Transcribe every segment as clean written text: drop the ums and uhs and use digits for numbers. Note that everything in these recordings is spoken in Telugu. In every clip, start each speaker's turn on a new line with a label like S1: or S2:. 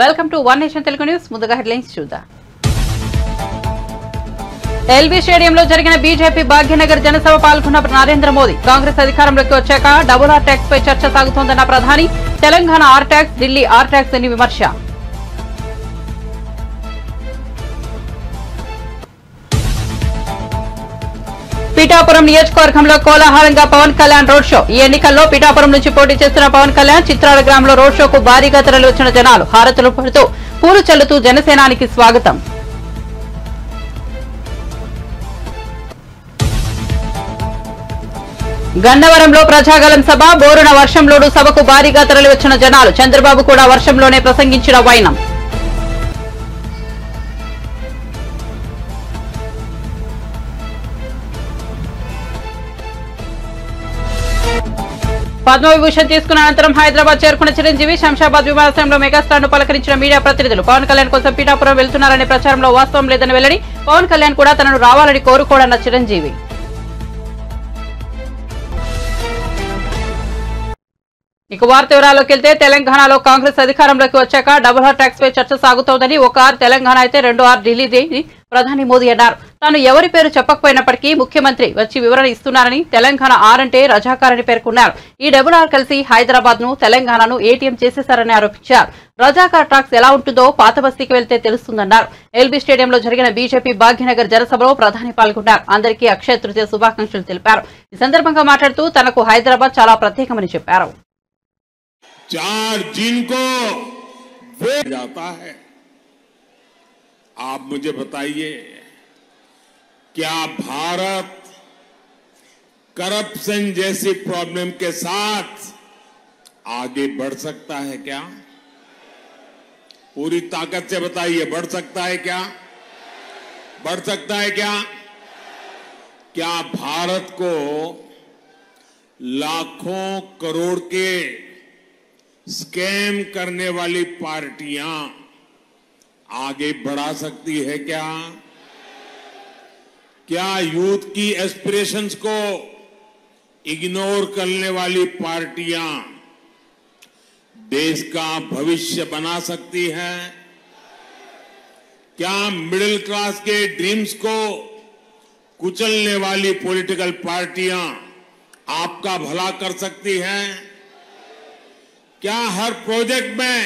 S1: Welcome to one nation Telugu news. ముందుగా హెడ్లైన్స్ చూద్దాం. ఎల్బీ స్టేడియంలో జరిగిన బీజేపీ భాగ్యనగర్ జనసభ పాల్గొన్న నరేంద్ర మోదీ. కాంగ్రెస్ అధికారంలోకి వచ్చాక డబుల్ ఆర్ ట్యాక్స్ పై చర్చ సాగుతోందన్న ప్రధాని. Telangana R tax, Delhi R tax అని విమర్శ. పిఠాపురం నియోజకవర్గంలో కోలాహలంగా పవన్ కళ్యాణ్ రోడ్ షో. ఈ ఎన్నికల్లో పిఠాపురం నుంచి పోటీ చేస్తున్న పవన్ కళ్యాణ్ చిత్రాల గ్రామంలో రోడ్ షోకు భారీగా తరలివచ్చిన జనాలు హారతులు పడుతూ పూలు చల్లుతూ జనసేనానికి స్వాగతం. గన్నవరంలో ప్రజాగలం సభ. బోరున వర్షంలోనూ సభకు భారీగా తరలివచ్చిన జనాలు. చంద్రబాబు కూడా వర్షంలోనే ప్రసంగించిన వైనం. పద్మవిభూషణ్ తీసుకున్న అనంతరం హైదరాబాద్ చేరుకున్న చిరంజీవి శంషాబాద్ విమానాశ్రయంలో మెగాస్టార్ ను పలకరించిన మీడియా ప్రతినిధులు. పవన్ కళ్యాణ్ కోసం పీఠాపురం వెళ్తున్నారనే ప్రచారంలో వాస్తవం లేదని వెల్లడి. పవన్ కళ్యాణ్ కూడా తనను రావాలని కోరుకోడన్న చిరంజీవి. ఇక వార్త వివరాల్లోకి వెళ్తే తెలంగాణలో కాంగ్రెస్ అధికారంలోకి వచ్చాక డబుల్ ఆర్ ట్యాక్స్ పై చర్చ సాగుతోందని. ఒక ఆర్ తెలంగాణ అయితే 2 ఆర్ ఢిల్లీది ప్రధాని మోదీ అన్నారు. తాను ఎవరి పేరు చెప్పకపోయినప్పటికీ ముఖ్యమంత్రి వచ్చి వివరణ ఇస్తున్నారని. తెలంగాణ ఆర్ అంటే రజాకార్ అని పేర్కొన్నారు. ఈ డబుల్ ఆర్ కలిసి హైదరాబాద్ ను తెలంగాణను ఏటీఎం చేసేశారని ఆరోపించారు. రజాకార్ ట్యాక్స్ ఎలా ఉంటుందో పాత బస్తీకి వెళ్తే తెలుస్తుందన్నారు. ఎల్బీ స్టేడియంలో జరిగిన బీజేపీ భాగ్యనగర్ జనసభలో ప్రధాని పాల్గొన్నారు. అందరికీ అక్షయ తృతీయ శుభాకాంక్షలు తెలిపారు. ఈ సందర్భంగా మాట్లాడుతూ తనకు హైదరాబాద్ చాలా ప్రత్యేకమని చెప్పారు.
S2: 4 जून को वोट जाता है। आप मुझे बताइए, क्या भारत करप्शन जैसी प्रॉब्लम के साथ आगे बढ़ सकता है क्या? पूरी ताकत से बताइए, बढ़ सकता है क्या? बढ़ सकता है क्या? क्या भारत को लाखों करोड़ के स्कैम करने वाली पार्टियां आगे बढ़ा सकती है क्या? क्या यूथ की एस्पिरेशंस को इग्नोर करने वाली पार्टियां देश का भविष्य बना सकती हैं? क्या मिडिल क्लास के ड्रीम्स को कुचलने वाली पॉलिटिकल पार्टियां आपका भला कर सकती हैं? क्या हर प्रोजेक्ट में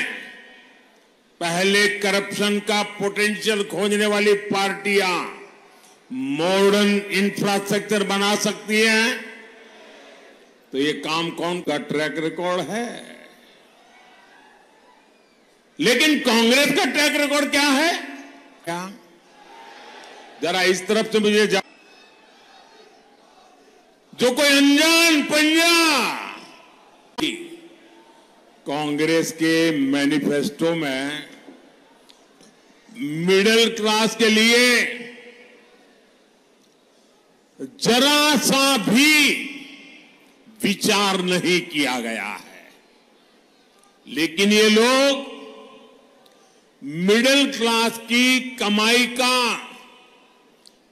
S2: पहले करप्शन का पोटेंशियल खोजने वाली पार्टियां मॉडर्न इंफ्रास्ट्रक्चर बना सकती हैं? तो ये काम कौन का ट्रैक रिकॉर्ड है? लेकिन कांग्रेस का ट्रैक रिकॉर्ड क्या है? क्या जरा इस तरफ से मुझे जो कोई अनजान पंजा कांग्रेस के मैनिफेस्टो में मिडिल क्लास के लिए जरा सा भी विचार नहीं किया गया है। लेकिन ये लोग मिडिल क्लास की कमाई का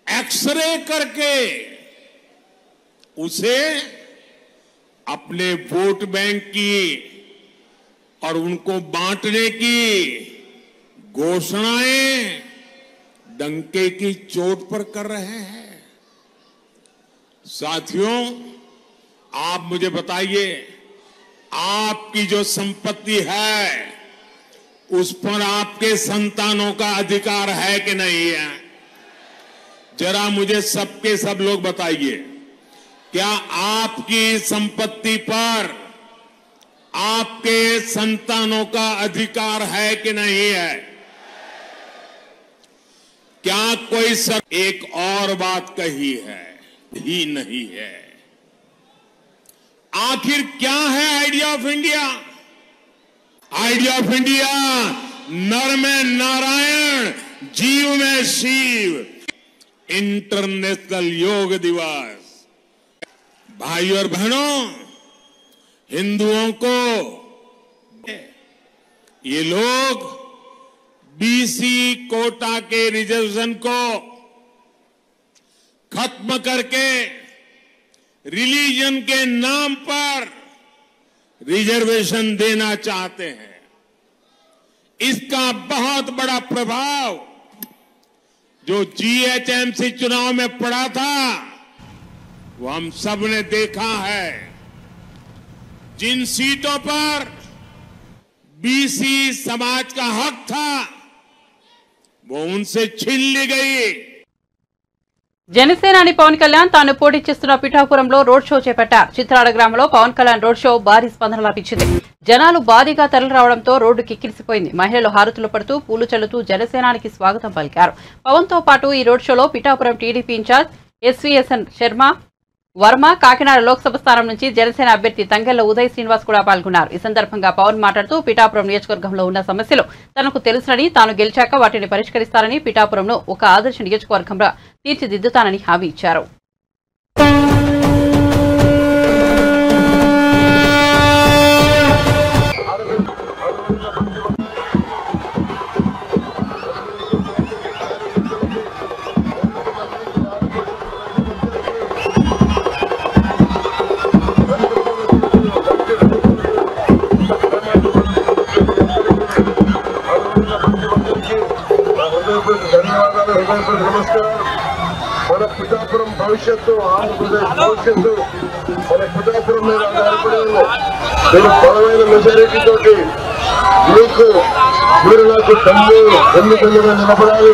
S2: एक्सरे करके उसे अपने वोट बैंक की और उनको बांटने की घोषणाएं डंके की चोट पर कर रहे हैं। साथियों, आप मुझे बताइए, आपकी जो संपत्ति है उस पर आपके संतानों का अधिकार है कि नहीं है? जरा मुझे सबके सब लोग बताइए, क्या आपकी संपत्ति पर आपके संतानों का अधिकार है कि नहीं है? क्या कोई एक और बात कही है? ही नहीं है। आखिर क्या है idea of India? Idea of India नर में नारायण, जीव में शिव। इंटरनेशनल योग दिवस। भाई और बहनों, हिंदुओं को ये लोग बीसी कोटा के रिजर्वेशन को खत्म करके रिलीजन के नाम पर रिजर्वेशन देना चाहते हैं। इसका बहुत बड़ा प्रभाव जो जीएचएमसी चुनाव में पड़ा था वो हम सब ने देखा है। जिन सीटों पर बीसी समाज का हक था वो उनसे छीन ली गई।
S1: జనసేనాని పవన్ కళ్యాణ్ తాను పోటీ చేస్తున్న పిఠాపురంలో రోడ్ షో చేపట్టారు. చిత్రాడ గ్రామంలో పవన్ కళ్యాణ్ రోడ్ షో భారీ స్పందన లభించింది. జనాలు భారీగా తరలి రావడంతో రోడ్డు కిక్కిరిసిపోయింది. మహిళలు హారతులు పడుతూ పూలు చల్లుతూ జనసేనానికి స్వాగతం పలికారు. పవన్ తో పాటు ఈ రోడ్ షోలో Pithapuram TDP incharge SVSN Varma, Kakinada Lok Sabha స్థానం నుంచి జనసేన అభ్యర్థి తంగెళ్ల ఉదయ్ శ్రీనివాస్ కూడా పాల్గొన్నారు. ఈ సందర్భంగా పవన్ మాట్లాడుతూ పిఠాపురం నియోజకవర్గంలో ఉన్న సమస్యలు తనకు తెలుసునని, తాను గెలిచాక వాటిని పరిష్కరిస్తారని, పిఠాపురంను ఒక ఆదర్శ నియోజకవర్గంగా తీర్చిదిద్దుతానని హామీ ఇచ్చారు.
S3: నమస్కారం. మన పిఠాపురం భవిష్యత్తు, ఆంధ్రప్రదేశ్ భవిష్యత్తు మన పిఠాపురం మీద ఆధారపడి ఉంది. నేను బలమైన మెజారిటీ తోటి మీరు నాకు ఎన్నికలుగా నిలబడాలి.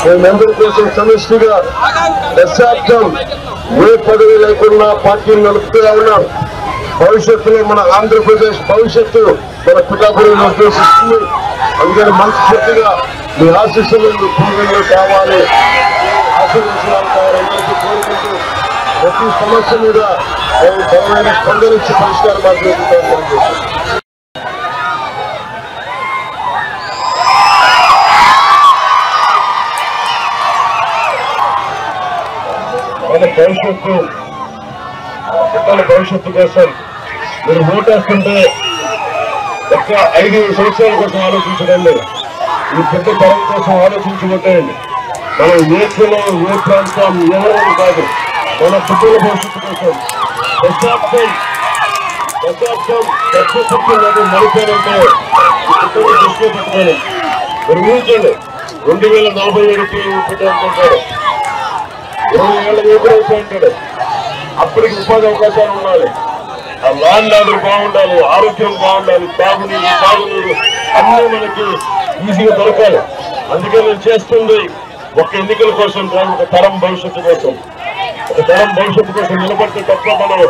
S3: మేమందరి కోసం సమిష్టిగా దశాబ్దం ఏ పదవి లేకుండా పార్టీని నడుపుతూ ఉన్నాం. భవిష్యత్తులో మన ఆంధ్రప్రదేశ్ భవిష్యత్తు మన పిఠాపురం ఉద్దేశిస్తుంది. అందుకని మనస్ఫూర్తిగా మీ ఆశీస్సులు పూర్వీకులు కావాలి, ఆశీర్వచనాలు కావాలందరికీ కోరుకుంటూ ప్రతి సమస్య మీద బలమైన స్పందనిచ్చి పరిష్కారం మార్గం. మన భవిష్యత్తు, పిల్లల భవిష్యత్తు కోసం మీరు ఓటేస్తుంటే ఒక్క 5 సంవత్సరాల కోసం ఆలోచించకండి, ఈ పెద్ద తరం కోసం ఆలోచించుకుంటాయండి. మనం ఏ కులం, ఏ ప్రాంతం, ఎవరైనా కాదు, మన పిల్లల భవిష్యత్తు కోసం దశాబ్దం నడిపారంటే పిల్లలు దృష్టిలో పెట్టుకోండి. మీరు ఊహించండి, 2047 పెట్టారు, 20 ఏళ్ళ యువకుడు అయిపోయింటాడు. అప్పటికి ఉపాధి అవకాశాలు ఉండాలి, ఆ ల్యాండ్ ఆర్డర్ బాగుండాలి, ఆరోగ్యం బాగుండాలి, తాగునీరు అన్నీ మనకి ఈజీగా దొరకాలి. అందుకే నేను చేస్తుంది ఒక ఎన్నికల కోసం కాదు, ఒక తరం భవిష్యత్తు కోసం. ఒక తరం భవిష్యత్తు కోసం నిలబడితే తప్ప మనం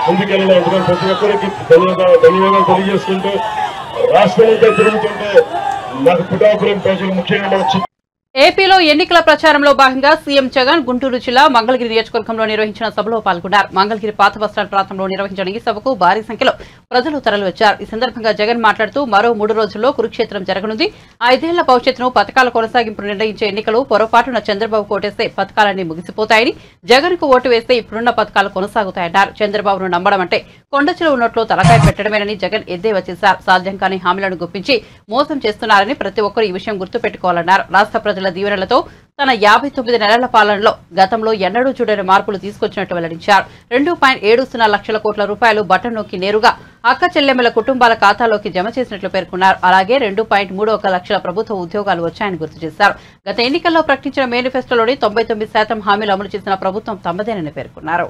S3: ముందుకెళ్ళాలి. ఎందుకంటే ప్రతి ఒక్కరికి ధన్యవాదాలు తెలియజేస్తుంటే రాష్ట్రంలో తిరుగుతుంటే నాకు పిఠాపురం ప్రజలు ముఖ్యంగా మన
S1: ఏపీలో ఎన్నికల ప్రచారంలో భాగంగా సీఎం జగన్ గుంటూరు జిల్లా మంగళగిరి నియోజకవర్గంలో నిర్వహించిన సభలో పాల్గొన్నారు. మంగళగిరి పాత బస్టాండ్ ప్రాంతంలో నిర్వహించిన ఈ సభకు భారీ సంఖ్యలో ప్రజలు తరలివచ్చారు. ఈ సందర్భంగా జగన్ మాట్లాడుతూ మరో 3 రోజుల్లో కురుక్షేత్రం జరగనుంది. 5 ఏళ్ల భవిష్యత్తును పథకాల కొనసాగింపు నిర్ణయించే ఎన్నికలు పొరపాటున చంద్రబాబు ఓటేస్తే పథకాలన్నీ ముగిసిపోతాయని, జగన్ కు ఓటు వేస్తే ఇప్పుడున్న పథకాలు కొనసాగుతాయన్నారు. చంద్రబాబును నమ్మడం అంటే కొండచెరువు నోట్లో తలకాయ పెట్టడమేనని జగన్ ఎద్దేవా చేశారు. సాధ్యం కాని హామీలను గుప్పించి మోసం చేస్తున్నారని ప్రతి ఒక్కరూ ఈ విషయం గుర్తుపెట్టుకోవాలన్నారు. రాష్ట్ర ప్రజల దీవెనలతో తన 59 నెలల పాలనలో గతంలో ఎన్నడూ చూడని మార్పులు తీసుకొచ్చినట్టు వెల్లడించారు. 2.70 లక్షల కోట్ల రూపాయలు బటన్ నొక్కి నేరుగా అక్క చెల్లెమ్మల కుటుంబాల ఖాతాలోకి జమ చేసినట్లు పేర్కొన్నారు. అలాగే 2.31 లక్షల ప్రభుత్వ ఉద్యోగాలు వచ్చాయని గుర్తు చేశారు. గత ఎన్నికల్లో ప్రకటించిన మేనిఫెస్టోలోని 99% హామీలు అమలు చేసిన ప్రభుత్వం తమదేనని పేర్కొన్నారు.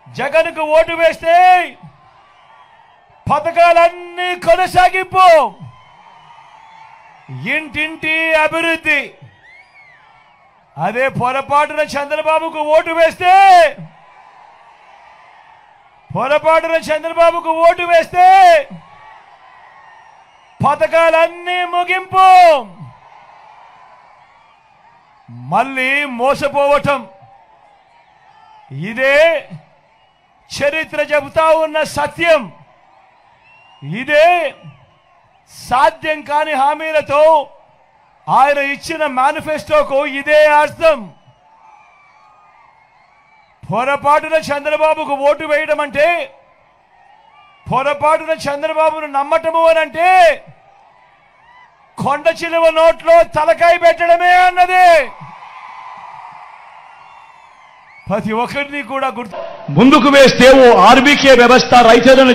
S4: జగన్కు ఓటు వేస్తే పథకాలన్నీ కొనసాగింపు, ఇంటింటి అభివృద్ధి. అదే పొరపాటున చంద్రబాబుకు ఓటు వేస్తే పథకాలన్నీ ముగింపు, మళ్ళీ మోసపోవటం. ఇదే చరిత్ర చెబుతా ఉన్న సత్యం. ఇదే సాధ్యం కాని హామీలతో ఆయన ఇచ్చిన మేనిఫెస్టోకు ఇదే అర్థం. పొరపాటున చంద్రబాబుకు ఓటు వేయడం అంటే, పొరపాటున చంద్రబాబును నమ్మటము అనంటే కొండ చిలువ నోట్లో తలకాయ పెట్టడమే అన్నది. ప్రతి ఒక్కరిని కూడా
S5: ముందుకు వేస్తే ఓ ఆర్బీకే వ్యవస్థ రైతులను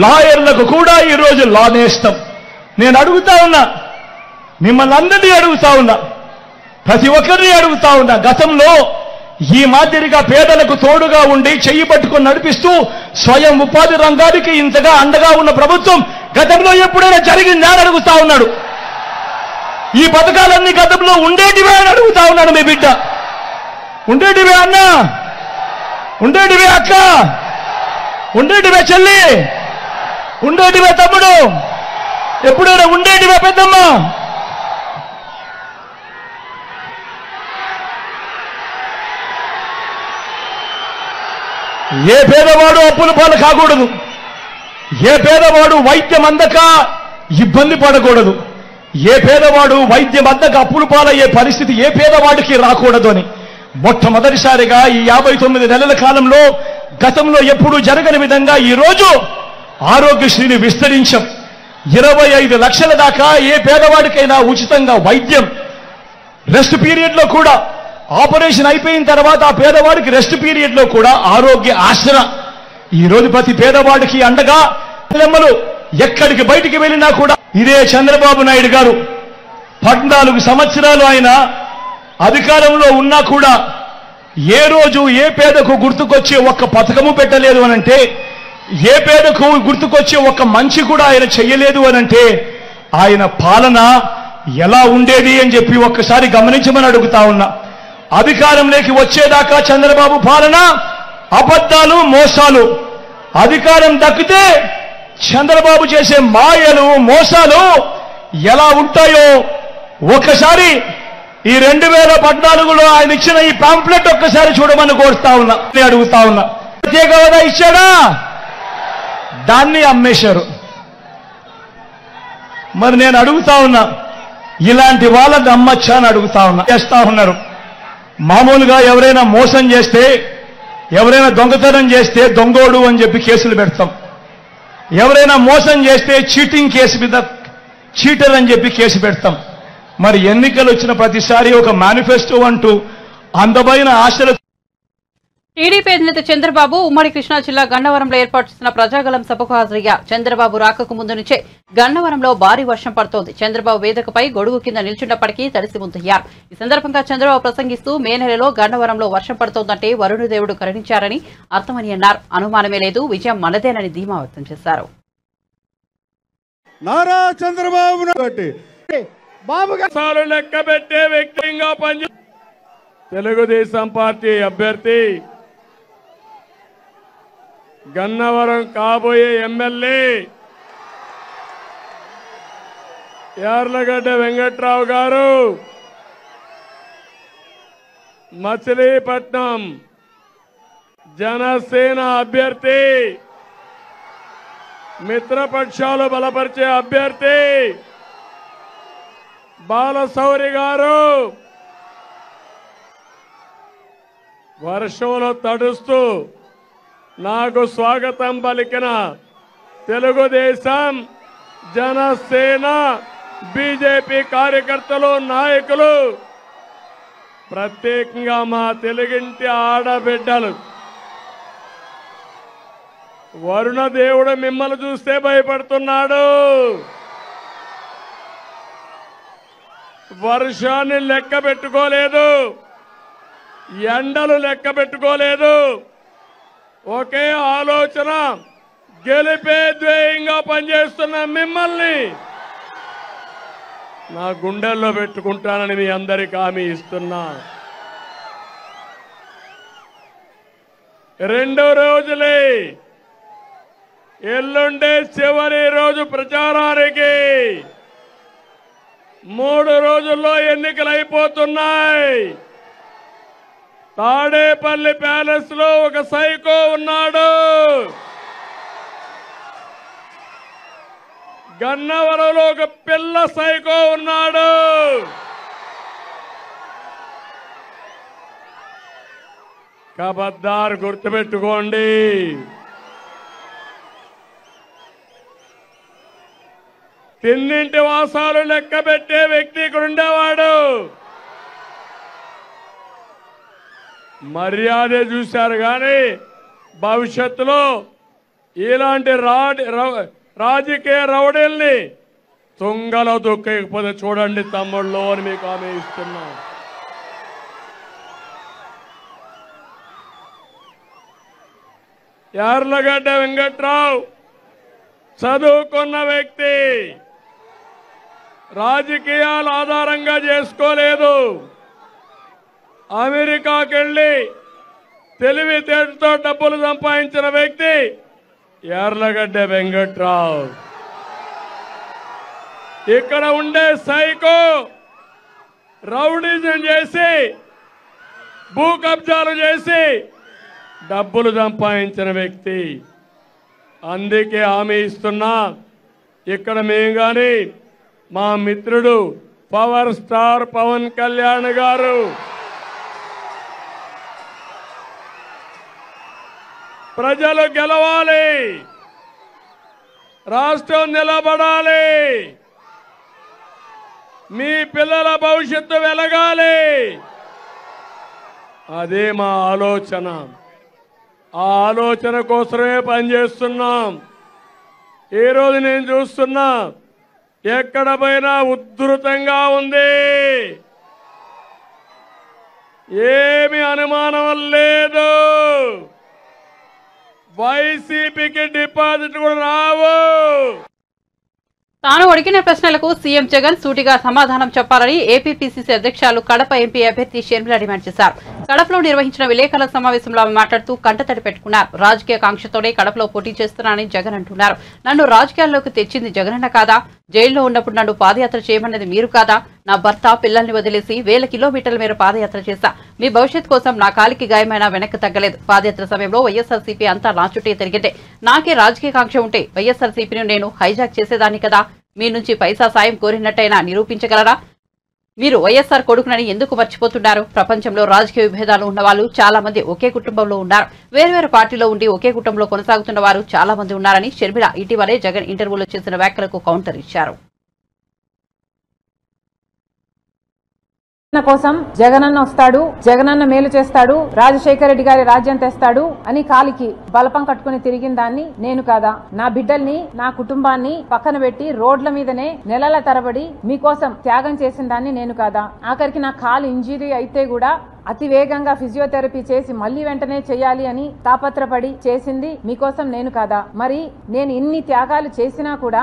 S5: లాయర్లకు కూడా ఈరోజు లా నేస్తం. నేను అడుగుతా ఉన్నా, మిమ్మల్ని అందరినీ అడుగుతా ఉన్నా, ప్రతి ఒక్కరిని అడుగుతా ఉన్నా, గతంలో ఈ మాదిరిగా పేదలకు తోడుగా ఉండి చెయ్యి పట్టుకొని నడిపిస్తూ స్వయం ఉపాధి రంగానికి ఇంతగా అండగా ఉన్న ప్రభుత్వం గతంలో ఎప్పుడైనా జరిగిందా అని అడుగుతా ఉన్నాడు. ఈ పథకాలన్నీ గతంలో ఉండేటివే అని అడుగుతా ఉన్నాడు మీ బిడ్డ. ఉండేటివే అన్న, ఉండేటివే అక్క, ఉండేటివే చెల్లి, ఉండేటివే తమ్ముడు, ఎప్పుడైనా ఉండేటివే పెద్దమ్మ. ఏ పేదవాడు అప్పుల పాలు కాకూడదు, ఏ పేదవాడు వైద్యం అందక ఇబ్బంది పడకూడదు, ఏ పేదవాడు వైద్యం అందక అప్పుల పాలయ్యే పరిస్థితి ఏ పేదవాడికి రాకూడదు అని మొట్టమొదటిసారిగా ఈ 59 నెలల కాలంలో గతంలో ఎప్పుడూ జరగని విధంగా ఈరోజు ఆరోగ్యశ్రీని విస్తరించాం. 25 లక్షల దాకా ఏ పేదవాడికైనా ఉచితంగా వైద్యం, రెస్ట్ పీరియడ్ లో కూడా ఆపరేషన్ అయిపోయిన తర్వాత ఆ పేదవాడికి రెస్ట్ పీరియడ్ లో కూడా ఆరోగ్య ఆసరా. ఈ రోజు ప్రతి పేదవాడికి అండగా లెమ్మలు ఎక్కడికి బయటికి వెళ్ళినా కూడా ఇదే చంద్రబాబు నాయుడు గారు 14 సంవత్సరాలు ఆయన అధికారంలో ఉన్నా కూడా ఏ రోజు ఏ పేదకు గుర్తుకొచ్చే ఒక్క పథకము పెట్టలేదు అనంటే, ఏ పేదకు గుర్తుకొచ్చే ఒక్క మంచి కూడా ఆయన చెయ్యలేదు అనంటే ఆయన పాలన ఎలా ఉండేది అని చెప్పి ఒక్కసారి గమనించమని అడుగుతా ఉన్నా. అధికారంలోకి వచ్చేదాకా చంద్రబాబు పాలన అబద్ధాలు, మోసాలు. అధికారం దక్కితే చంద్రబాబు చేసే మాయలు, మోసాలు ఎలా ఉంటాయో ఒక్కసారి ఈ 2014లో ఆయన ఇచ్చిన ఈ పాంప్లెట్ ఒక్కసారి చూడమని కోరుతా ఉన్నా, అడుగుతా ఉన్నా. ప్రత్యేక హోదా ఇచ్చాడా? దాన్ని అమ్మేశారు. మరి నేను అడుగుతా ఉన్నా, ఇలాంటి వాళ్ళని అమ్మచ్చా అని అడుగుతా ఉన్నా. చేస్తా ఉన్నారు. మామూలుగా ఎవరైనా మోసం చేస్తే, ఎవరైనా దొంగతనం చేస్తే దొంగోడు అని చెప్పి కేసులు పెడతాం. ఎవరైనా మోసం చేస్తే చీటింగ్ కేసు మీద చీటర్ అని చెప్పి కేసు పెడతాం. మరి ఎన్నికలు వచ్చిన ప్రతిసారి ఒక మేనిఫెస్టో అంటూ అందమైన ఆశలు.
S1: టీడీపీ అధినేత చంద్రబాబు ఉమ్మడి కృష్ణా జిల్లా గన్నవరంలో ఏర్పాటు చేసిన ప్రజాగలం సభకు హాజరయ్యారు. చంద్రబాబు రాకకు ముందు నుంచే గన్నవరంలో భారీ వర్షం పడుతోంది. చంద్రబాబు వేదికపై గొడుగు కింద నిల్చున్నప్పటికీ తడిసి ముద్దయ్యారు. ఈ సందర్భంగా చంద్రబాబు ప్రసంగిస్తూ మే నెలలో గన్నవరంలో వర్షం పడుతోందంటే వరుణదేవుడు కరుణించారని అర్థమని అన్నారు. అనుమానమే లేదు, విజయం మనదేనని ధీమా వ్యక్తం చేశారు.
S6: నారా చంద్రబాబు
S4: లెక్క పెట్టే వ్యక్తిగా తెలుగుదేశం పార్టీ అభ్యర్థి, గన్నవరం కాబోయే ఎమ్మెల్యే యార్లగడ్డ వెంకట్రావు గారు మచిలీపట్నం జనసేన అభ్యర్థి, మిత్రపక్షాలు బలపరిచే అభ్యర్థి బాలశౌరి గారు వర్షంలో తడుస్తూ నాకు స్వాగతం పలికిన తెలుగుదేశం, జనసేన, బీజేపీ కార్యకర్తలు, నాయకులు, ప్రత్యేకంగా మా తెలుగింటి ఆడబిడ్డలు, వరుణదేవుడు మిమ్మల్ని చూస్తే భయపడుతున్నాడు. వర్షాన్ని లెక్క పెట్టుకోలేదు, ఎండలు లెక్క పెట్టుకోలేదు. ఒకే ఆలోచన, గెలిపే ధ్యేయంగా పనిచేస్తున్న మిమ్మల్ని నా గుండెల్లో పెట్టుకుంటానని మీ అందరికీ హామీ ఇస్తున్నా. 2 రోజులే, ఎల్లుండే చివరి రోజు ప్రచారానికి. 3 రోజుల్లో ఎన్నికలు అయిపోతున్నాయి. తాడేపల్లి ప్యాలెస్ లో ఒక సైకో ఉన్నాడు. గన్నవరంలో ఒక పిల్ల సైకో ఉన్నాడు. కబద్దార్ గుర్తుపెట్టుకోండి. తిన్నింటి వాసాలు లెక్క పెట్టే వ్యక్తి ఇక్కడ ఉండేవాడు. మర్యాదే చూశారు కానీ భవిష్యత్తులో ఇలాంటి రాజకీయ రౌడీల్ని తుంగలో దొక్కకపోతే చూడండి తమ్ముళ్ళు అని మీకు హామీ ఇస్తున్నాం. యార్లగడ్డ వెంకట్రావు చదువుకున్న వ్యక్తి, రాజకీయాలు ఆధారంగా చేసుకోలేదు. అమెరికాకెళ్ళి తెలివితేటతో డబ్బులు సంపాదించిన వ్యక్తి యార్లగడ్డ వెంకట్రావు. ఇక్కడ ఉండే సైకో రౌడీజం చేసి భూ కబ్జాలు చేసి డబ్బులు సంపాదించిన వ్యక్తి. అందుకే హామీ ఇస్తున్నా, ఇక్కడ మేము కానీ మా మిత్రుడు పవర్ స్టార్ పవన్ కళ్యాణ్ గారు ప్రజలు గెలవాలి, రాష్ట్రం నిలబడాలి, మీ పిల్లల భవిష్యత్తు వెలగాలి, అదే మా ఆలోచన. ఆ ఆలోచన కోసమే పనిచేస్తున్నాం. ఈరోజు నేను చూస్తున్నా ఎక్కడ పోయినా ఉధృతంగా ఉంది, ఏమి అనుమానం లేదు. వైసీపీకి డిపాజిట్ కూడా రావు.
S1: తాను అడిగిన ప్రశ్నలకు సీఎం జగన్ సూటిగా సమాధానం చెప్పాలని ఏపీపీసీసీ అధ్యక్షులు కడప ఎంపీ అభ్యర్థి షర్మిల డిమాండ్ చేశారు. కడపలో నిర్వహించిన విలేకరుల సమావేశంలో ఆమె మాట్లాడుతూ కంటతడి పెట్టుకున్నారు. రాజకీయ కాంక్షతోనే కడపలో పోటీ చేస్తున్నానని జగన్ అంటున్నారు. నన్ను రాజకీయాల్లోకి తెచ్చింది జగనన్న కాదా? జైల్లో ఉన్నప్పుడు నన్ను పాదయాత్ర చేయమన్నది మీరు కాదా? నా భర్త పిల్లల్ని వదిలేసి 1000 కిలోమీటర్ల మేర పాదయాత్ర చేశా. మీ భవిష్యత్ కోసం నా కాలికి గాయమైనా వెనక్కి తగ్గలేదు. పాదయాత్ర సమయంలో వైఎస్ఆర్సీపీ అంతా నా చుట్టే తిరిగిందే. నాకే రాజకీయ కాంక్ష ఉంటే వైఎస్ఆర్సీపీని నేను హైజాక్ చేసేదాన్ని కదా. మీ నుంచి పైసా సాయం కోరినట్టయినా నిరూపించగలరా? మీరు వైఎస్ఆర్ కొడుకునని ఎందుకు మర్చిపోతున్నారు? ప్రపంచంలో రాజకీయ విభేదాలు ఉన్న వాళ్ళు చాలా మంది ఒకే కుటుంబంలో ఉన్నారు. వేర్వేరు పార్టీలో ఉండి ఒకే కుటుంబంలో కొనసాగుతున్న వారు చాలా మంది ఉన్నారని షర్మిల ఇటీవలే జగన్ ఇంటర్వ్యూలో చేసిన వ్యాఖ్యలకు కౌంటర్ ఇచ్చారు.
S6: కోసం జగనన్న వస్తాడు, జగనన్న మేలు చేస్తాడు, రాజశేఖర రెడ్డి గారి రాజ్యం తెస్తాడు అని కాలికి బలపం కట్టుకుని తిరిగిన దాన్ని నేను కాదా? నా బిడ్డల్ని, నా కుటుంబాన్ని పక్కన పెట్టి రోడ్ల మీదనే నెలల తరబడి మీకోసం త్యాగం చేసిన దాన్ని నేను కాదా? ఆఖరికి నా కాలు ఇంజరీ అయితే కూడా అతి వేగంగా ఫిజియోథెరపీ చేసి మళ్లీ వెంటనే చేయాలి అని తాపత్రపడి చేసింది మీకోసం నేను కాదా? మరి నేను ఇన్ని త్యాగాలు చేసినా కూడా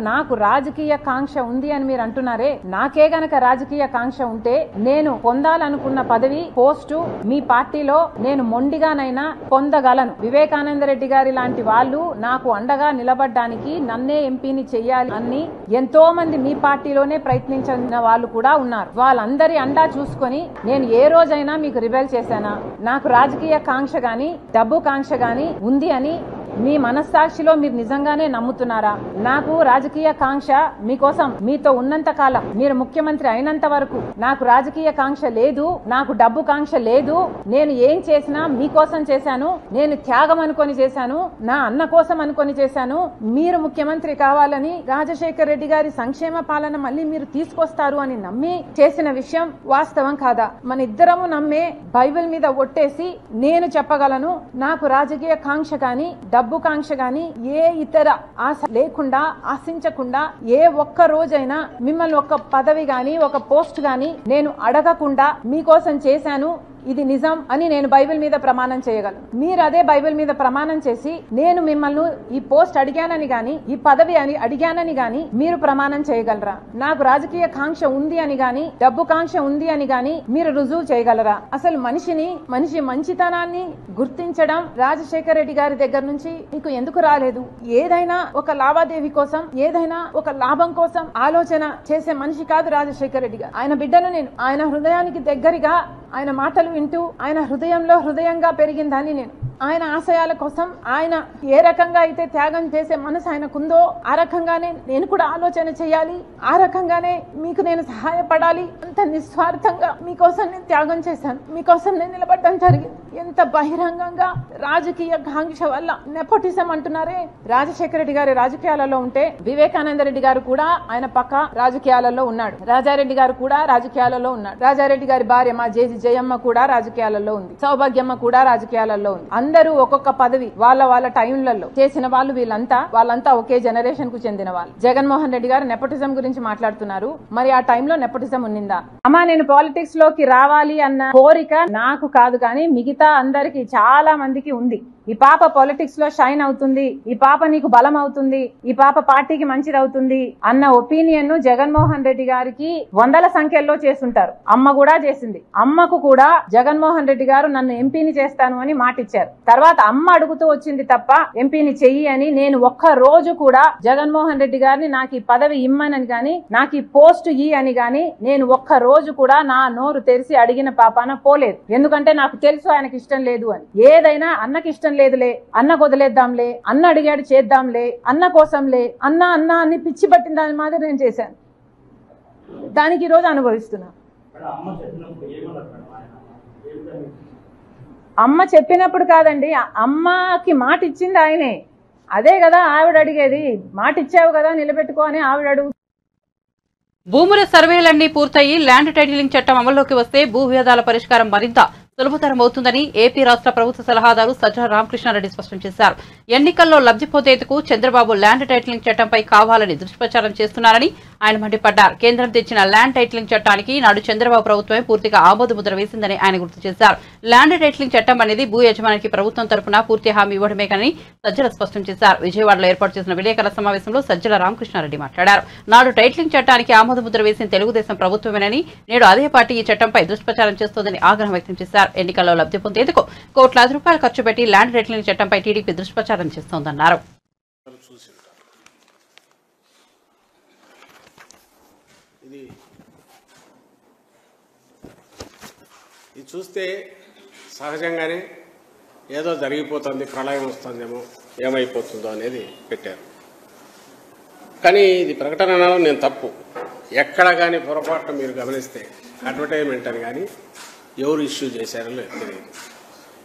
S6: నాకు రాజకీయ కాంక్ష ఉంది అని మీరు అంటున్నారే, నాకే గనక రాజకీయ కాంక్ష ఉంటే నేను పొందాలనుకున్న పదవి, పోస్టు మీ పార్టీలో నేను మొండిగానైనా పొందగలను. వివేకానంద రెడ్డి గారి లాంటి వాళ్ళు నాకు అండగా నిలబడ్డానికి నన్నే ఎంపీని చెయ్యాలి అని ఎంతో మంది మీ పార్టీలోనే ప్రయత్నించిన వాళ్ళు కూడా ఉన్నారు. వాళ్ళందరి అండా చూసుకొని నేను ఏ రోజు మీకు రిబెల్ చేశానా? నాకు రాజకీయ కాంక్ష గాని డబ్బు కాంక్ష గాని ఉంది అని మీ మనస్సాక్షిలో మీరు నిజంగానే నమ్ముతున్నారా? నాకు రాజకీయ కాంక్ష మీకోసం మీతో ఉన్నంత కాలం, మీరు ముఖ్యమంత్రి అయినంత వరకు నాకు రాజకీయ కాంక్ష లేదు, నాకు డబ్బు కాంక్ష లేదు. నేను ఏం చేసినా మీకోసం చేశాను, నేను త్యాగం అనుకొని చేశాను, నా అన్న కోసం అనుకొని చేశాను. మీరు ముఖ్యమంత్రి కావాలని రాజశేఖర రెడ్డి గారి సంక్షేమ పాలన మళ్ళీ మీరు తీసుకొస్తారు అని నమ్మి చేసిన విషయం వాస్తవం కాదా? మన ఇద్దరము నమ్మే బైబిల్ మీద ఒట్టేసి నేను చెప్పగలను, నాకు రాజకీయ కాంక్ష కానీ డబ్బు కాంక్ష గాని ఏ ఇతర ఆశ లేకుండా, ఆశించకుండా ఏ ఒక్క రోజైనా మిమ్మల్ని ఒక పదవి గాని ఒక పోస్ట్ గాని నేను అడగకుండా మీకోసం చేశాను, ఇది నిజం అని నేను బైబిల్ మీద ప్రమాణం చేయగలను. మీరు అదే బైబిల్ మీద ప్రమాణం చేసి నేను మిమ్మల్ని ఈ పోస్ట్ అడిగానని గాని ఈ పదవి అని అడిగానని గాని మీరు ప్రమాణం చేయగలరా? నాకు రాజకీయ కాంక్ష ఉంది అని గాని డబ్బు కాంక్ష ఉంది అని గాని మీరు రుజువు చేయగలరా? అసలు మనిషి మంచితనాన్ని గుర్తించడం రాజశేఖర రెడ్డి గారి దగ్గర నుంచి మీకు ఎందుకు రాలేదు? ఏదైనా ఒక లావాదేవీ కోసం, ఏదైనా ఒక లాభం కోసం ఆలోచన చేసే మనిషి కాదు రాజశేఖర రెడ్డి గారు. ఆయన బిడ్డను నేను, ఆయన హృదయానికి దగ్గరగా ఆయన మాటలు వింటూ ఆయన హృదయంలో హృదయంగా పెరిగిందని నేను ఆయన ఆశయాల కోసం ఆయన ఏ రకంగా అయితే త్యాగం చేసే మనసు ఆయనకుందో ఆ రకంగానే నేను కూడా ఆలోచన చేయాలి, ఆ రకంగానే మీకు నేను సహాయపడాలి, అంత నిస్వార్థంగా మీకోసం నేను త్యాగం చేశాను, మీకోసం నేను నిలబడడం జరిగింది. ఎంత బహిరంగంగా రాజకీయ కాంక్ష వల్ల నెపోటిజం అంటున్నారే, రాజశేఖర రెడ్డి గారి రాజకీయాలలో ఉంటే వివేకానంద రెడ్డి గారు కూడా ఆయన పక్క రాజకీయాలలో ఉన్నాడు, రాజారెడ్డి గారు కూడా రాజకీయాలలో ఉన్నాడు, రాజారెడ్డి గారి భార్య మా జేజీ జయమ్మ కూడా రాజకీయాలలో ఉంది, సౌభాగ్యమ్మ కూడా రాజకీయాలలో ఉంది. అందరూ ఒక్కొక్క పదవి వాళ్ళ టైంలలో చేసిన వాళ్ళు, వాళ్ళంతా ఒకే జనరేషన్ కు చెందిన వాళ్ళు. జగన్మోహన్ రెడ్డి గారు నెపోటిజం గురించి మాట్లాడుతున్నారు, మరి ఆ టైంలో నెపోటిజం ఉన్నిందా? అమ్మా నేను పాలిటిక్స్ లోకి రావాలి అన్న కోరిక నాకు కాదు, కానీ మిగతా అందరికి చాలా మందికి ఉంది. ఈ పాప పాలిటిక్స్ లో షైన్ అవుతుంది, ఈ పాప నీకు బలం అవుతుంది, ఈ పాప పార్టీకి మంచిది అవుతుంది అన్న ఒపీనియన్ ను జగన్మోహన్ రెడ్డి గారికి వందల సంఖ్యలో చేస్తుంటారు. అమ్మ కూడా చేసింది. అమ్మకు కూడా జగన్మోహన్ రెడ్డి గారు నన్ను ఎంపీని చేస్తాను అని మాటిచ్చారు. తర్వాత అమ్మ అడుగుతూ వచ్చింది తప్ప ఎంపీని చెయ్యి అని నేను ఒక్క రోజు కూడా జగన్మోహన్ రెడ్డి గారిని నాకు ఈ పదవి ఇమ్మనని గాని, నాకు ఈ పోస్ట్ ఇ అని గాని నేను ఒక్క రోజు కూడా నా నోరు తెరిచి అడిగిన పాపాన పోలేదు. ఎందుకంటే నాకు తెలుసు ఆయనకి ఇష్టం లేదు అని. ఏదైనా అన్నకి ఇష్టం లేదులే, అన్న వదిలేద్దాంలే, అన్న అడిగాడు చేద్దాంలే, అన్న కోసంలే, అన్న అని పిచ్చి పట్టిన దాని మాదిరి నేను చేశాను. దానికి ఈ రోజు అనుభవిస్తున్నా. అమ్మ చెప్పినప్పుడు కాదండి, అమ్మకి మాట ఇచ్చింది ఆయనే. అదే కదా ఆవిడ అడిగేది, మాట ఇచ్చావు కదా నిలబెట్టుకో అని ఆవిడ అడుగు.
S1: భూముల సర్వేలన్నీ పూర్తయి ల్యాండ్ టైటిలింగ్ చట్టం అమల్లోకి వస్తే భూ వివాదాల పరిష్కారం మరింత సులభతరం అవుతుందని ఏపీ రాష్ట్ర ప్రభుత్వ సలహాదారు సజ్జల రామకృష్ణారెడ్డి స్పష్టం చేశారు. ఎన్నికల్లో లబ్ధి పొందేందుకు చంద్రబాబు ల్యాండ్ టైటిలింగ్ చట్టంపై కావాలని దుష్ప్రచారం చేస్తున్నారని ఆయన మండిపడ్డారు. కేంద్రం తెచ్చిన ల్యాండ్ టైటిలింగ్ చట్టానికి నాడు చంద్రబాబు ప్రభుత్వమే పూర్తిగా ఆమోదముద్ర వేసిందని ఆయన గుర్తు చేశారు. ల్యాండ్ టైటిలింగ్ చట్టం అనేది భూ యజమానికి ప్రభుత్వం తరపున పూర్తి హామీ ఇవ్వడమే కానీ సజ్జల స్పష్టం చేశారు. విజయవాడలో ఏర్పాటు చేసిన విలేకరుల సమావేశంలో సజ్జల రామకృష్ణారెడ్డి మాట్లాడారు. నాడు టైటిలింగ్ చట్టానికి ఆమోదముద్ర వేసిన తెలుగుదేశం ప్రభుత్వమేనని, నేడు అదే పార్టీ ఈ చట్టంపై దుష్ప్రచారం చేస్తోందని ఆగ్రహం వ్యక్తం చేశారు. ఎన్నికల్లో లబ్ధి పొందేందుకు కోట్లాది రూపాయలు ఖర్చు పెట్టి ల్యాండ్ టైటిలింగ్ చట్టంపై టీడీపీ దుష్ప్రచారం చేస్తోందన్నారు.
S7: ఇది చూస్తే సహజంగానే ఏదో జరిగిపోతుంది, ప్రళయం వస్తుందేమో, ఏమైపోతుందో అనేది పెట్టారు. కానీ ఇది ప్రకటన అనడం నేను తప్పు. ఎక్కడ కానీ పొరపాటున మీరు గమనిస్తే అడ్వర్టైజ్మెంట్ అని కానీ ఎవరు ఇష్యూ చేశారో తెలియదు.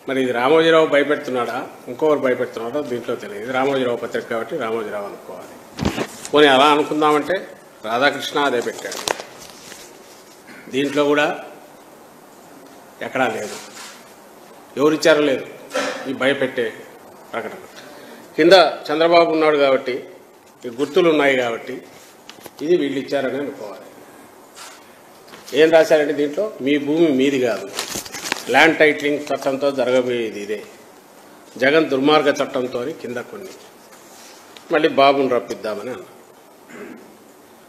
S7: మరి ఇది రామోజీరావు భయపెడుతున్నాడా, ఇంకొకరు భయపెడుతున్నాడో దీంట్లో తెలియదు. ఇది రామోజీరావు పత్రిక కాబట్టి రామోజీరావు అనుకోవాలి. పోనీ అలా అనుకుందామంటే రాధాకృష్ణ అదే పెట్టాడు. దీంట్లో కూడా ఎక్కడా లేదు, ఎవరిచ్చారో లేదు ఈ భయపెట్టే ప్రకటన. కింద చంద్రబాబు ఉన్నాడు కాబట్టి, ఈ గుర్తులు ఉన్నాయి కాబట్టి ఇది వీళ్ళు ఇచ్చారని అనుకోవాలి. ఏం రాశారంటే దీంట్లో మీ భూమి మీది కాదు, ల్యాండ్ టైటిలింగ్ చట్టంతో జరగబోయేది ఇదే, జగన్ దుర్మార్గ చట్టంతో కింద కొన్ని మళ్ళీ బాబుని రప్పిద్దామని అన్నారు.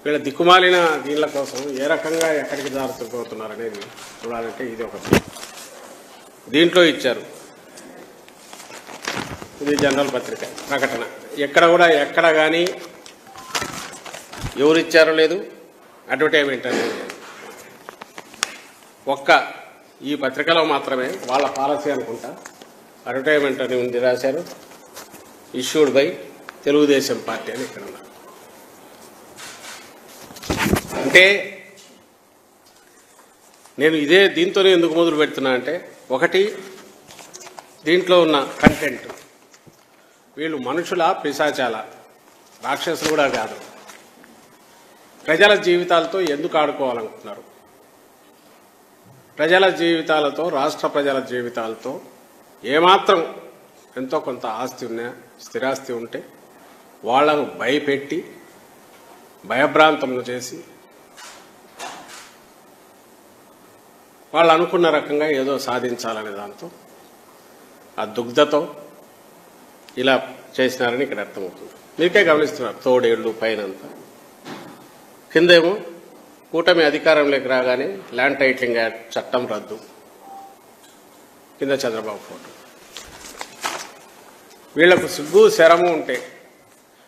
S7: వీళ్ళ దిక్కుమాలిన దీనిల కోసం ఏ రకంగా ఎక్కడికి జారుతుపోతున్నారు అనేది చూడాలంటే ఇది ఒకటి. దీంట్లో ఇచ్చారు, ఇది జనరల్ పత్రిక ప్రకటన. ఎక్కడ కానీ ఎవరిచ్చారో లేదు, అడ్వర్టైజ్మెంట్ అనేది లేదు. ఒక్క ఈ పత్రికలో మాత్రమే వాళ్ళ పాలసీ అనుకుంటా అడ్వర్టైజ్మెంట్ అని ఉంది, రాశారు. ఇష్యూడ్ బై తెలుగుదేశం పార్టీ అని ఇక్కడ ఉన్నారు. అంటే నేను దీంతోనే ఎందుకు మొదలు పెడుతున్నా అంటే, ఒకటి దీంట్లో ఉన్న కంటెంట్, వీళ్ళు మనుషుల పిశాచాల, రాక్షసులు కూడా కాదు. ప్రజల జీవితాలతో ఎందుకు ఆడుకోవాలనుకుంటున్నారు? ప్రజల జీవితాలతో, రాష్ట్ర ప్రజల జీవితాలతో ఏమాత్రం ఎంతో కొంత ఆస్తి ఉన్నా, స్థిరాస్తి ఉంటే వాళ్లను భయపెట్టి భయభ్రాంతములు చేసి వాళ్ళు అనుకున్న రకంగా ఏదో సాధించాలనే దాంతో, ఆ దుగ్ధతో ఇలా చేసినారని ఇక్కడ అర్థమవుతుంది. మీకే గమనిస్తున్నారు. తోడేళ్లు పైనంతా, కిందేమో కూటమి అధికారంలోకి రాగానే ల్యాండ్ టైటిలింగ్ యాక్ట్ చట్టం రద్దు, కింద చంద్రబాబు ఫోటో. వీళ్లకు సిగ్గు శరము ఉంటే,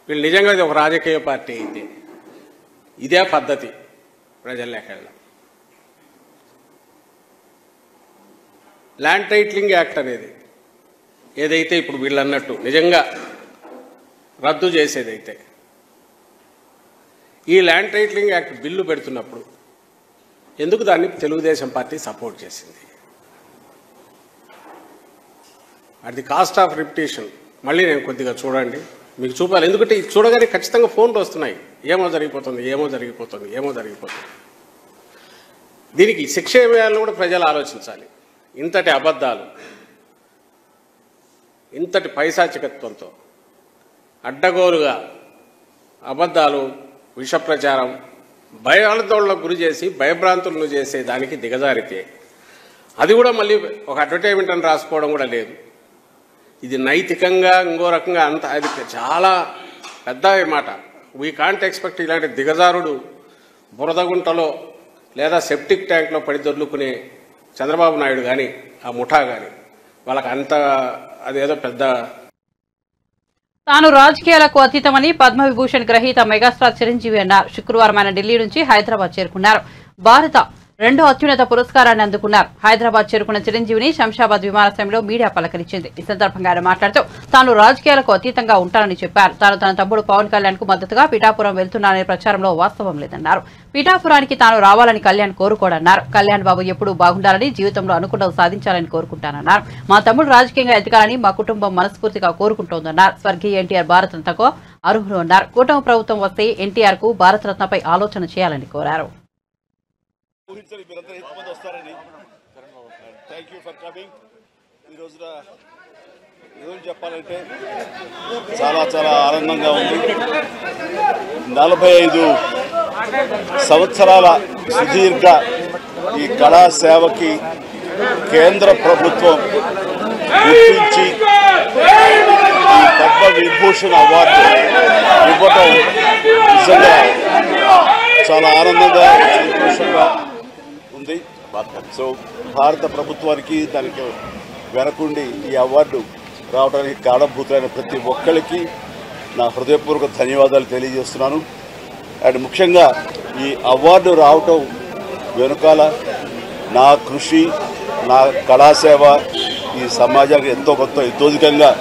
S7: వీళ్ళు నిజంగా ఒక రాజకీయ పార్టీ అయితే ఇదే పద్ధతి ప్రజల్లోకి వెళ్ళాం. ల్యాండ్ టైటిలింగ్ యాక్ట్ అనేది ఏదైతే ఇప్పుడు వీళ్ళు అన్నట్టు నిజంగా రద్దు చేసేదైతే ఈ ల్యాండ్ టైటిలింగ్ యాక్ట్ బిల్లు పెడుతున్నప్పుడు ఎందుకు దాన్ని తెలుగుదేశం పార్టీ సపోర్ట్ చేసింది? At the cost of repetition మళ్ళీ నేను కొద్దిగా చూడండి, మీకు చూపాలి. ఎందుకంటే ఇది చూడగానే ఖచ్చితంగా ఫోన్లు వస్తున్నాయి, ఏమో జరిగిపోతుంది, ఏమో జరిగిపోతుంది, ఏమో జరిగిపోతుంది. దీనికి శిక్ష వేయాలని కూడా ప్రజలు ఆలోచించాలి. ఇంతటి అబద్ధాలు, ఇంతటి పైశాచికత్వంతో అడ్డగోలుగా అబద్ధాలు, విష ప్రచారం, భయాందోళనకు గురి చేసి భయభ్రాంతులను చేసే దానికి దిగజారితే అది కూడా మళ్ళీ ఒక అడ్వర్టైజ్మెంట్ అని రాసుకోవడం కూడా లేదు. ఇది నైతికంగా ఇంకో రకంగా అంత అది చాలా పెద్ద మాట. వీ కాంట్ ఎక్స్పెక్ట్ ఇలాంటి దిగజారుడు బురదగుంటలో లేదా సెప్టిక్ ట్యాంక్లో పడి దొర్లుకునే చంద్రబాబు నాయుడు కానీ ఆ ముఠా కానీ వాళ్ళకి అంత అదేదో పెద్ద.
S1: తాను రాజకీయాలకు అతీతమని పద్మవిభూషణ్ గ్రహీత మెగాస్టార్ చిరంజీవి అన్నారు. శుక్రవారం ఆయన ఢిల్లీ నుంచి హైదరాబాద్ చేరుకున్నారు. భారత రెండో అత్యున్నత పురస్కారాన్ని అందుకున్నారు. హైదరాబాద్ చేరుకున్న చిరంజీవిని శంషాబాద్ విమానాశ్రయంలో మీడియా పలకరించింది. ఈ సందర్భంగా ఆయన మాట్లాడుతూ తాను రాజకీయాలకు అతీతంగా ఉంటానని చెప్పారు. తాను తన తమ్ముడు పవన్ కళ్యాణ్ కు మద్దతుగా పిఠాపురం వెళ్తున్నాననే ప్రచారంలో వాస్తవం లేదన్నారు. పిఠాపురానికి తాను రావాలని కళ్యాణ్ కోరుకోడన్నారు. కళ్యాణ్ బాబు ఎప్పుడూ బాగుండాలని, జీవితంలో అనుకున్నది సాధించాలని కోరుకుంటానన్నారు. మా తమ్ముడు రాజకీయంగా ఎదగాలని మా కుటుంబం మనస్ఫూర్తిగా కోరుకుంటోందన్నారు. స్వర్గీయ ఎన్టీఆర్ భారతరత్నకు అర్హులు అన్నారు. కూటమి ప్రభుత్వం వస్తే ఎన్టీఆర్ కు భారతరత్నపై ఆలోచన చేయాలని కోరారు.
S8: మీరంతా ఎంతమంది వస్తారని థ్యాంక్ యూ ఫర్ కమింగ్. ఈరోజు చెప్పాలంటే చాలా చాలా ఆనందంగా ఉంది. 45 సంవత్సరాల సుదీర్ఘ ఈ కళా సేవకి కేంద్ర ప్రభుత్వం గుర్తించి ఈ పద్మ విభూషణ్ అవార్డు ఇవ్వటం నిజంగా చాలా ఆనందంగా, సంతోషంగా ఉంది. సో భారత ప్రభుత్వానికి దానికి వెనకుండి ఈ అవార్డు రావడానికి కారణభూతులైన ప్రతి ఒక్కరికి నా హృదయపూర్వక ధన్యవాదాలు తెలియజేస్తున్నాను. అండ్ ముఖ్యంగా ఈ అవార్డు రావటం వెనుకాల నా కృషి, నా కళాసేవ ఈ సమాజానికి ఎంతో కొంత ఇతోధికంగా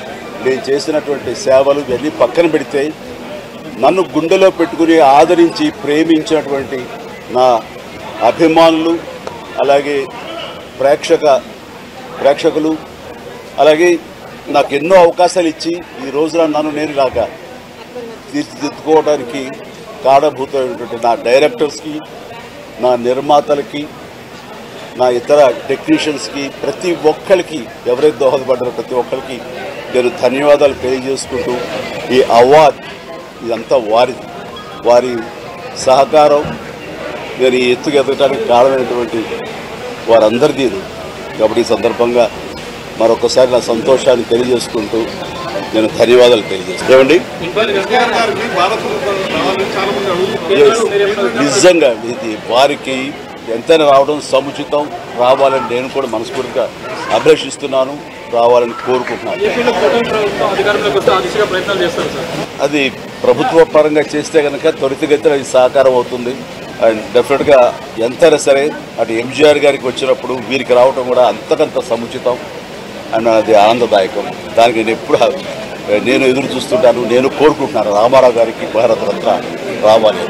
S8: నేను చేసినటువంటి సేవలు ఇవన్నీ పక్కన పెడితే నన్ను గుండెలో పెట్టుకుని ఆదరించి ప్రేమించినటువంటి నా అభిమానులు, అలాగే ప్రేక్షకులు, అలాగే నాకు ఎన్నో అవకాశాలు ఇచ్చి ఈ రోజున నన్ను నేను ఇలాగా తీర్చిదిద్దుకోవడానికి కారణభూతమైనటువంటి నా డైరెక్టర్స్కి, నా నిర్మాతలకి, నా ఇతర టెక్నీషియన్స్కి, ప్రతి ఒక్కరికి ఎవరైతే దోహదపడ్డారో ప్రతి ఒక్కరికి నేను ధన్యవాదాలు తెలియజేసుకుంటూ ఈ అవార్డ్ ఇదంతా వారి సహకారం నేను ఈ ఎత్తుకు ఎదగడానికి కారణమైనటువంటి వారందరికీ కాబట్టి ఈ సందర్భంగా మరొకసారి నా సంతోషాన్ని తెలియజేసుకుంటూ నేను ధన్యవాదాలు తెలియజేస్తాను. నిజంగా ఇది వారికి ఎంతైనా రావడం సముచితం, రావాలని నేను కూడా మనస్ఫూర్తిగా అభిలషిస్తున్నాను, రావాలని కోరుకుంటున్నాను. అది ప్రభుత్వ పరంగా చేస్తే కనుక త్వరితగతిన ఇది సహకారం అవుతుంది. అండ్ డెఫినెట్గా ఎంతైనా సరే అటు ఎంజీఆర్ గారికి వచ్చినప్పుడు వీరికి రావటం కూడా అంతకంత సముచితం అండ్ అది ఆనందదాయకం. దానికి నేను ఎప్పుడు నేను ఎదురు చూస్తుంటాను, నేను కోరుకుంటున్నాను రామారావు గారికి భారతరత్న రావాలి.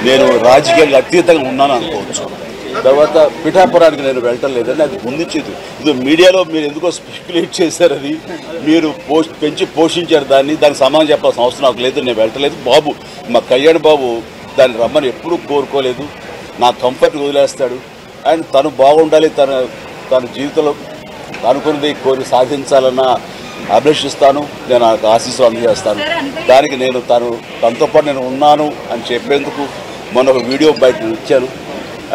S8: నేను రాజకీయంగా అతీతంగా ఉన్నాను అనుకోవచ్చు. తర్వాత పిఠాపురానికి నేను వెళ్ళటం లేదని అది ముందుచ్చేది. ఇది మీడియాలో మీరు ఎందుకో స్పెక్యులేట్ చేశారు, అది మీరు పెంచి పోషించారు దానికి సమాధానం చెప్పాల్సిన అవసరం నాకు లేదు. నేను వెళ్ళటలేదు. బాబు మా కళ్యాణ్ బాబు దాన్ని రమ్మని ఎప్పుడూ కోరుకోలేదు. నా కంఫర్ట్ వదిలేస్తాడు. అండ్ తను బాగుండాలి, తన జీవితంలో అనుకున్నది కోరి సాధించాలన్న అభిలషిస్తాను. నేను ఆశీస్సులు అందజేస్తాను. దానికి నేను తనతో పాటు నేను ఉన్నాను అని చెప్పేందుకు మొన్న ఒక వీడియో బయట ఇచ్చాను.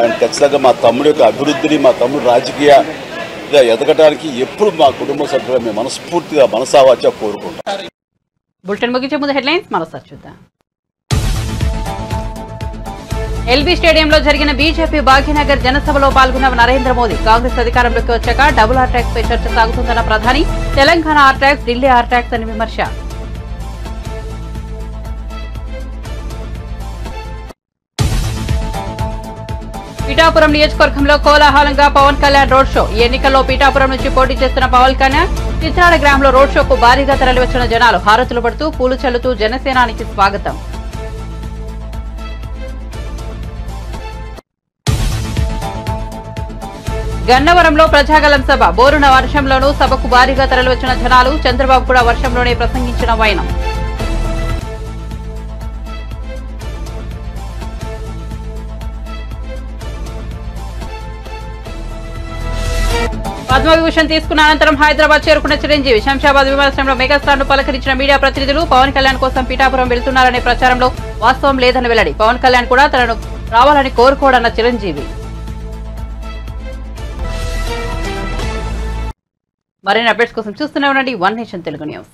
S8: అండ్ ఖచ్చితంగా మా తమ్ముడి యొక్క అభివృద్ధిని, మా తమ్ముడు రాజకీయంగా ఎదగడానికి ఎప్పుడు మా కుటుంబ సభ్యులు మేము మనస్ఫూర్తిగా మనసావాచ కోరుకుంటాం.
S1: బులెటిన్ ముగించే ముందు హెడ్లైన్స్ మరోసారి చూద్దాం. ఎల్బీ స్టేడియంలో జరిగిన బీజేపీ భాగ్యనగర్ జనసభలో పాల్గొన్న నరేంద్ర మోదీ. కాంగ్రెస్ అధికారంలోకి వచ్చాక డబుల్ ఆర్ ట్యాక్స్ పై చర్చ సాగుతుందన్న ప్రధాని. Telangana R tax, Delhi R tax అని విమర్శ. పిఠాపురం పిఠాపురం నియోజకవర్గంలో కోలాహలంగా పవన్ కళ్యాణ్ రోడ్ షో. ఈ ఎన్నికల్లో పిఠాపురం నుంచి పోటీ చేస్తున్న పవన్ కళ్యాణ్ చిత్రాడ గ్రామంలో రోడ్ షోకు భారీగా తరలివచ్చిన జనాలు హారతులు పడుతూ పూలు చల్లుతూ జనసేనానికి స్వాగతం. గన్నవరంలో ప్రజాగలం సభ. బోరున వర్షంలోనూ సభకు భారీగా తరలివచ్చిన జనాలు. చంద్రబాబు కూడా వర్షంలోనే ప్రసంగించిన వైనం. పద్మవిభూషణ్ తీసుకున్న అనంతరం హైదరాబాద్ చేరుకున్న చిరంజీవి. శంషాబాద్ విమానాశ్రయంలో మెగాస్టార్ ను పలకరించిన మీడియా ప్రతినిధులు. పవన్ కళ్యాణ్ కోసం పిఠాపురం వెళ్తున్నారనే ప్రచారంలో వాస్తవం లేదని వెల్లడి. పవన్ కళ్యాణ్ కూడా తనను రావాలని కోరుకోడన్న చిరంజీవి. మరిన్ని అప్డేట్స్ కోసం చూస్తూనే ఉండండి వన్ నేషన్ తెలుగు న్యూస్.